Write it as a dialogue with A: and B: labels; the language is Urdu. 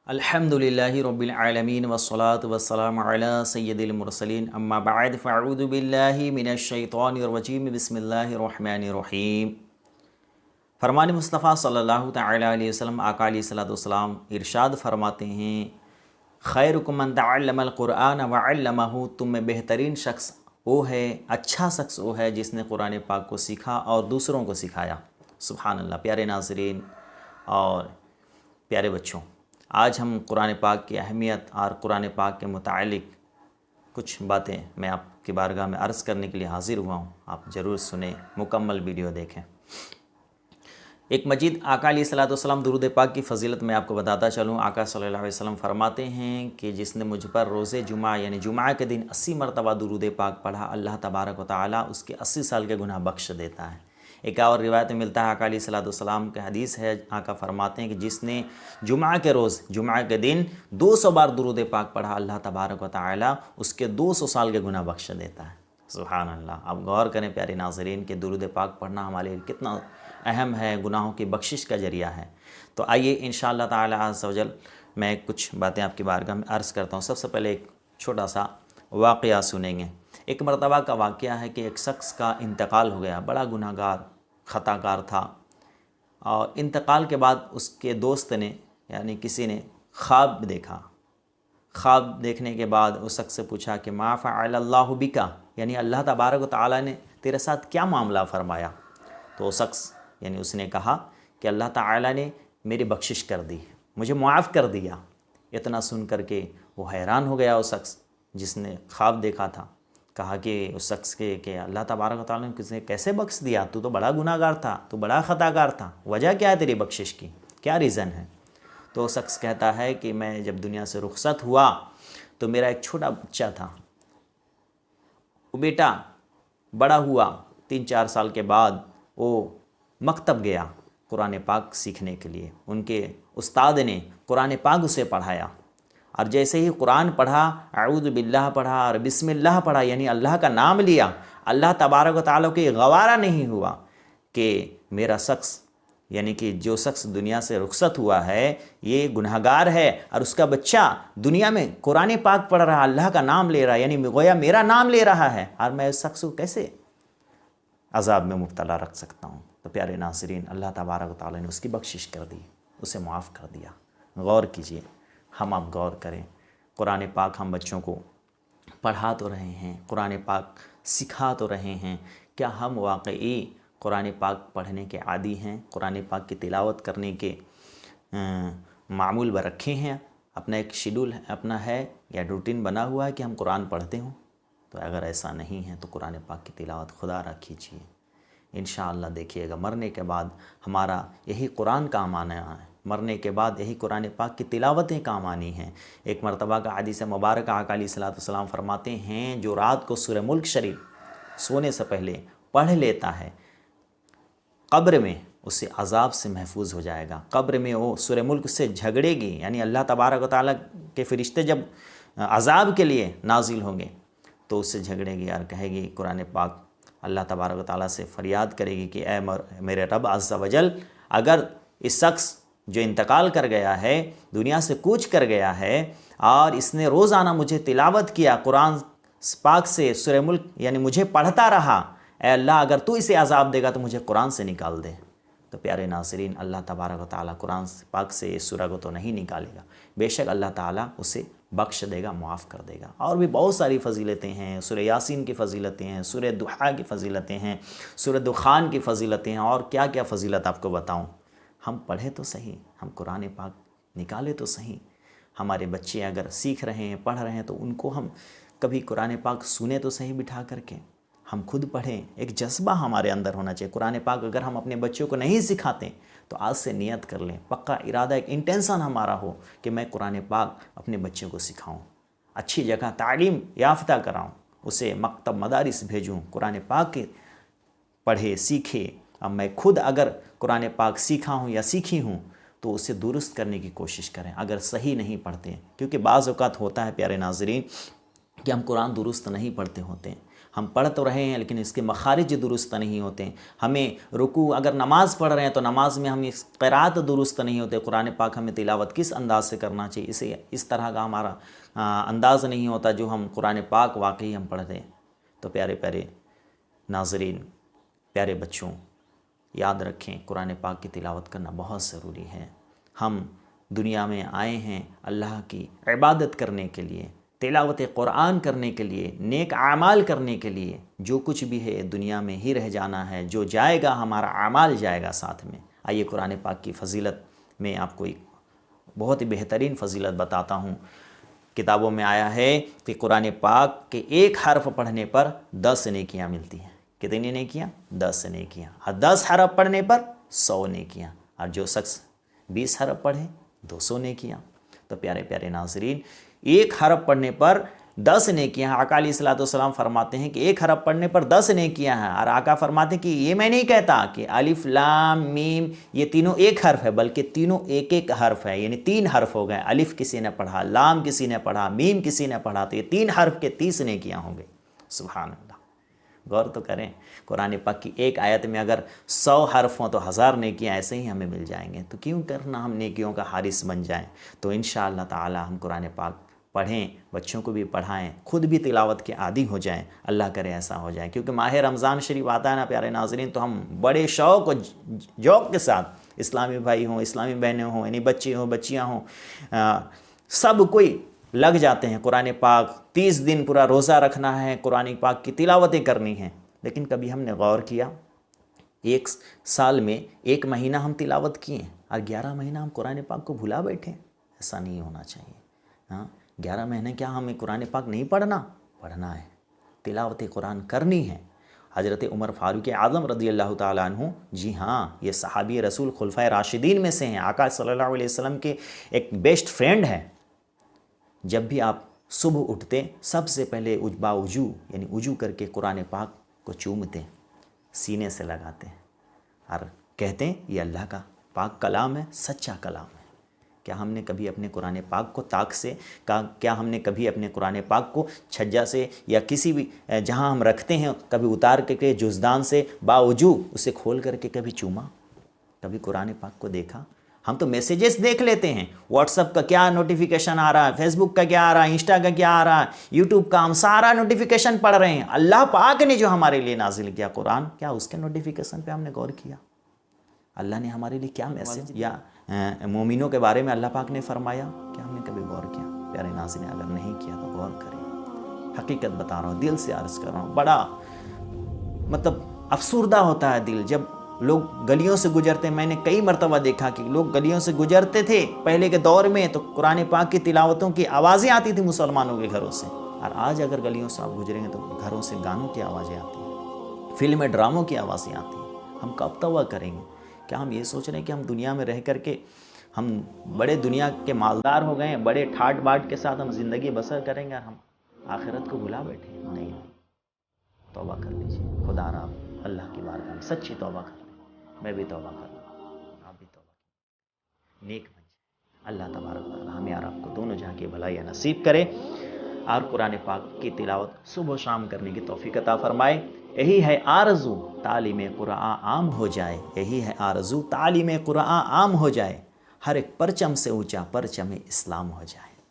A: الحمدللہ رب العالمین والصلاة والسلام علی سید المرسلین اما بعد فاعوذ باللہ من الشیطان الرجیم بسم اللہ الرحمن الرحیم۔ فرمان مصطفیٰ صلی اللہ تعالیٰ علیہ وسلم آقا علیہ الصلوۃ والسلام ارشاد فرماتے ہیں، خیرکم من تعلم القرآن وعلمہ، تم میں بہترین شخص وہ ہے، اچھا شخص وہ ہے جس نے قرآن پاک کو سیکھا اور دوسروں کو سکھایا۔ سبحان اللہ۔ پیارے ناظرین اور پیارے بچوں، آج ہم قرآن پاک کی اہمیت اور قرآن پاک کے متعلق کچھ باتیں میں آپ کی بارگاہ میں عرض کرنے کے لیے حاضر ہوا ہوں۔ آپ ضرور سنیں، مکمل ویڈیو دیکھیں۔ ایک مجید آقا علیہ الصلوۃ والسلام درود پاک کی فضیلت میں آپ کو بتاتا چلوں۔ آقا صلی اللہ علیہ وسلم فرماتے ہیں کہ جس نے مجھ پر روز جمعہ یعنی جمعہ کے دن 80 مرتبہ درود پاک پڑھا، اللہ تبارک و تعالیٰ اس کے 80 سال کے گناہ بخش دیتا ہے۔ ایک اور روایت میں ملتا ہے، آقا علیہ الصلوۃ والسلام کے حدیث ہے، آقا فرماتے ہیں کہ جس نے جمعہ کے روز جمعہ کے دن 200 بار درود پاک پڑھا، اللہ تبارک و تعالیٰ اس کے 200 سال کے گناہ بخش دیتا ہے۔ سبحان اللہ۔ اب غور کریں پیارے ناظرین کہ درود پاک پڑھنا ہمارے لیے کتنا اہم ہے، گناہوں کی بخشش کا ذریعہ ہے۔ تو آئیے انشاءاللہ تعالی عز و جل میں کچھ باتیں آپ کی بارگاہ میں عرض کرتا ہوں۔ سب سے پہلے ایک چھوٹا سا واقعہ سنیں گے۔ ایک مرتبہ کا واقعہ ہے کہ ایک شخص کا انتقال ہو گیا، بڑا گناہ گار خطا کار تھا، اور انتقال کے بعد اس کے دوست نے یعنی کسی نے خواب دیکھا۔ خواب دیکھنے کے بعد اس شخص سے پوچھا کہ ما فعل اللہ بکا، یعنی اللہ تبارک و تعالیٰ نے تیرے ساتھ کیا معاملہ فرمایا؟ تو وہ شخص یعنی اس نے کہا کہ اللہ تعالیٰ نے میری بخشش کر دی، مجھے معاف کر دیا۔ اتنا سن کر کے وہ حیران ہو گیا، وہ شخص جس نے خواب دیکھا تھا۔ کہا کہ اس شخص کے کہ اللہ تبارک و تعالیٰ نے کسے کیسے بخش دیا؟ تو بڑا گناہ گار تھا، تو بڑا خطا کار تھا، وجہ کیا ہے تیری بخشش کی؟ کیا ریزن ہے؟ تو وہ شخص کہتا ہے کہ میں جب دنیا سے رخصت ہوا تو میرا ایک چھوٹا بچہ تھا، وہ بیٹا بڑا ہوا، 3-4 سال کے بعد وہ مکتب گیا قرآن پاک سیکھنے کے لیے۔ ان کے استاد نے قرآن پاک اسے پڑھایا، اور جیسے ہی قرآن پڑھا، اعوذ باللہ پڑھا اور بسم اللہ پڑھا، یعنی اللہ کا نام لیا، اللہ تبارک و تعالیٰ کو گوارا نہیں ہوا کہ میرا شخص یعنی کہ جو شخص دنیا سے رخصت ہوا ہے یہ گناہ گار ہے، اور اس کا بچہ دنیا میں قرآن پاک پڑھ رہا، اللہ کا نام لے رہا، یعنی گویا میرا نام لے رہا ہے، اور میں اس شخص کو کیسے عذاب میں مبتلا رکھ سکتا ہوں؟ تو پیارے ناظرین، اللہ تبارک و تعالیٰ نے اس کی بخشش کر دی، اسے معاف کر دیا۔ غور کیجئے، ہم آپ غور کریں، قرآن پاک ہم بچوں کو پڑھا تو رہے ہیں، قرآن پاک سکھا تو رہے ہیں، کیا ہم واقعی قرآن پاک پڑھنے کے عادی ہیں؟ قرآن پاک کی تلاوت کرنے کے معمول برکھے ہیں؟ اپنا ایک شیڈول اپنا ہے یا روٹین بنا ہوا ہے کہ ہم قرآن پڑھتے ہوں؟ تو اگر ایسا نہیں ہے تو قرآن پاک کی تلاوت خدا را کیجیے۔ انشاءاللہ دیکھیے گا مرنے کے بعد ہمارا یہی قرآن کام آنا ہے، مرنے کے بعد یہی قرآن پاک کی تلاوتیں کام آنی ہیں۔ ایک مرتبہ کا حدیث مبارک آقا علیہ الصلوۃ والسلام فرماتے ہیں، جو رات کو سورہ ملک شریف سونے سے پہلے پڑھ لیتا ہے، قبر میں اسے عذاب سے محفوظ ہو جائے گا۔ قبر میں وہ سورہ ملک سے جھگڑے گی، یعنی اللہ تبارک و تعالیٰ کے فرشتے جب عذاب کے لیے نازل ہوں گے تو اس سے جھگڑے گی اور کہے گی، قرآن پاک اللہ تبارک و تعالیٰ سے فریاد کرے گی کہ اے میرے رب عز و جل، اگر اس شخص جو انتقال کر گیا ہے، دنیا سے کوچ کر گیا ہے، اور اس نے روزانہ مجھے تلاوت کیا قرآن پاک سے سورہ ملک، یعنی مجھے پڑھتا رہا، اے اللہ اگر تو اسے عذاب دے گا تو مجھے قرآن سے نکال دے۔ تو پیارے ناظرین، اللہ تبارک و تعالیٰ قرآن پاک سے اس سورہ کو تو نہیں نکالے گا، بے شک اللہ تعالیٰ اسے بخش دے گا، معاف کر دے گا۔ اور بھی بہت ساری فضیلتیں ہیں، سورہ یاسین کی فضیلتیں ہیں، سورہ دحا کی فضیلتیں ہیں، سورہ دخان کی فضیلتیں ہیں، اور کیا کیا فضیلت آپ کو بتاؤں۔ ہم پڑھیں تو صحیح، ہم قرآن پاک نکالے تو صحیح۔ ہمارے بچے اگر سیکھ رہے ہیں، پڑھ رہے ہیں، تو ان کو ہم کبھی قرآن پاک سنیں تو صحیح بٹھا کر کے، ہم خود پڑھیں۔ ایک جذبہ ہمارے اندر ہونا چاہیے۔ قرآن پاک اگر ہم اپنے بچوں کو نہیں سکھاتے تو آج سے نیت کر لیں، پکا ارادہ، ایک انٹینشن ہمارا ہو کہ میں قرآن پاک اپنے بچوں کو سکھاؤں، اچھی جگہ تعلیم یافتہ کراؤں، اسے مکتب مدارس بھیجوں، قرآن پاک کے پڑھے سیکھے۔ اب میں خود اگر قرآن پاک سیکھا ہوں یا سیکھی ہوں تو اسے درست کرنے کی کوشش کریں اگر صحیح نہیں پڑھتے، کیونکہ بعض اوقات ہوتا ہے پیارے ناظرین کہ ہم قرآن درست نہیں پڑھتے ہوتے ہیں، ہم پڑھ تو رہے ہیں لیکن اس کے مخارج درست نہیں ہوتے ہیں. ہمیں رکوع اگر نماز پڑھ رہے ہیں تو نماز میں ہم قرات درست نہیں ہوتے. قرآن پاک ہمیں تلاوت کس انداز سے کرنا چاہیے، اسے اس طرح کا ہمارا انداز نہیں ہوتا جو ہم قرآن پاک واقعی ہم پڑھتے ہیں. تو پیارے پیارے ناظرین، پیارے بچوں، یاد رکھیں قرآن پاک کی تلاوت کرنا بہت ضروری ہے. ہم دنیا میں آئے ہیں اللہ کی عبادت کرنے کے لیے، تلاوت قرآن کرنے کے لیے، نیک اعمال کرنے کے لیے. جو کچھ بھی ہے دنیا میں ہی رہ جانا ہے، جو جائے گا ہمارا اعمال جائے گا ساتھ میں. آئیے قرآن پاک کی فضیلت میں آپ کو ایک بہت ہی بہترین فضیلت بتاتا ہوں. کتابوں میں آیا ہے کہ قرآن پاک کے ایک حرف پڑھنے پر 10 نیکیاں ملتی ہیں. کتنی نیکیاں؟ 10 نیکیاں. اور 10 حرف پڑھنے پر 100 نیکیاں. اور جو شخص 20 حرف پڑھے 200 نیکیاں. تو پیارے پیارے ناظرین، ایک حرف پڑھنے پر 10 نیکیاں. آقا علیہ الصلوۃ والسلام فرماتے ہیں کہ ایک حرف پڑھنے پر 10 نیکیاں ہیں. اور آقا فرماتے ہیں کہ یہ میں نہیں کہتا کہ الف لام میم یہ تینوں ایک حرف ہے، بلکہ تینوں ایک ایک حرف ہے. یعنی 3 حرف ہو گئے. الف کسی نے پڑھا، لام کسی نے پڑھا، میم کسی نے پڑھا، تو یہ 3 حرف کے 30 نیکیاں ہوں گے. سبحان اللہ. غور تو کریں، قرآن پاک کی ایک آیت میں اگر 100 حرف ہوں تو 1000 نیکیاں ایسے ہی ہمیں مل جائیں گے. تو کیوں کرنا ہم نیکیوں کا حارث بن جائیں. تو انشاءاللہ تعالی ہم قرآن پاک پڑھیں، بچوں کو بھی پڑھائیں، خود بھی تلاوت کے عادی ہو جائیں. اللہ کرے ایسا ہو جائے. کیونکہ ماہ رمضان شریف آتا ہے نا پیارے ناظرین، تو ہم بڑے شوق و ذوق کے ساتھ، اسلامی بھائی ہوں، اسلامی بہنیں ہوں، یعنی بچے ہوں، بچیاں ہوں، سب کوئی لگ جاتے ہیں. قرآن پاک 30 دن پورا روزہ رکھنا ہے، قرآن پاک کی تلاوتیں کرنی ہیں. لیکن کبھی ہم نے غور کیا، ایک سال میں 1 مہینہ ہم تلاوت کیے اور 11 مہینہ ہم قرآن پاک کو بھلا بیٹھے؟ ایسا نہیں ہونا چاہیے. 11 مہینے کیا ہمیں قرآن پاک نہیں پڑھنا ہے، تلاوت قرآن کرنی ہے. حضرت عمر فاروق اعظم رضی اللہ تعالیٰ عنہ، جی ہاں، یہ صحابی رسول خلفائے راشدین میں سے ہیں، آقا صلی اللہ علیہ وسلم کے ایک بیسٹ فرینڈ ہیں. جب بھی آپ صبح اٹھتے سب سے پہلے وضو یعنی وضو کر کے قرآن پاک کو چومتے، سینے سے لگاتے ہیں اور کہتے ہیں یہ اللہ کا پاک کلام ہے، سچا کلام ہے. کیا ہم نے کبھی اپنے قرآن پاک کو طاق سے، کیا ہم نے کبھی اپنے قرآن پاک کو چھجا سے یا کسی بھی جہاں ہم رکھتے ہیں کبھی اتار کے جزدان سے باوجو اسے کھول کر کے کبھی چوما؟ کبھی قرآن پاک کو دیکھا؟ ہم تو میسیجز دیکھ لیتے ہیں، واٹس ایپ کا کیا نوٹیفیکیشن آ رہا ہے، فیس بک کا کیا آ رہا ہے، انسٹا کا کیا آ رہا ہے، یوٹیوب کا، ہم سارا نوٹیفیکیشن پڑھ رہے ہیں. اللہ پاک نے جو ہمارے لیے نازل کیا قرآن، کیا اس کے نوٹیفیکیشن پہ ہم نے غور کیا؟ اللہ نے ہمارے لیے کیا میسج یا مومنوں کے بارے میں اللہ پاک نے فرمایا، کیا ہم نے کبھی غور کیا؟ پیارے ناظرین، اگر نہیں کیا تو غور کریں. حقیقت بتا رہا ہوں، دل سے عرض کر رہا ہوں. بڑا مطلب افسردہ ہوتا ہے دل جب لوگ گلیوں سے گزرتے ہیں. میں نے کئی مرتبہ دیکھا کہ لوگ گلیوں سے گزرتے تھے پہلے کے دور میں تو قرآن پاک کی تلاوتوں کی آوازیں آتی تھی مسلمانوں کے گھروں سے. اور آج اگر گلیوں سے آپ گزریں گے تو گھروں سے گانوں کی آوازیں آتی ہیں، فلم ڈراموں کی آوازیں آتی ہیں. ہم کب توبہ کریں گے؟ کیا ہم یہ سوچ رہے ہیں کہ ہم دنیا میں رہ کر کے ہم بڑے دنیا کے مالدار ہو گئے ہیں، بڑے ٹھاٹ باٹ کے ساتھ ہم زندگی بسر کریں گے اور ہم آخرت کو بھلا بیٹھے؟ نہیں. توبہ کر لیجیے. خدا را اللہ کی بارگاہ میں سچی توبہ کر لیں. میں بھی توبہ کر رہا ہوں، آپ بھی توبہ کریں، نیک بن جائیں. اللہ تبارک و تعالی ہمیں اور آپ کو دونوں جہاں کی بھلائیاں نصیب کرے اور قرآن پاک کی تلاوت صبح و شام کرنے کی توفیق عطا فرمائے. یہی ہے آرزو، تعلیم قرآن عام ہو جائے. یہی ہے آرزو، تعلیم قرآن عام ہو جائے. ہر ایک پرچم سے اونچا پرچم اسلام ہو جائے.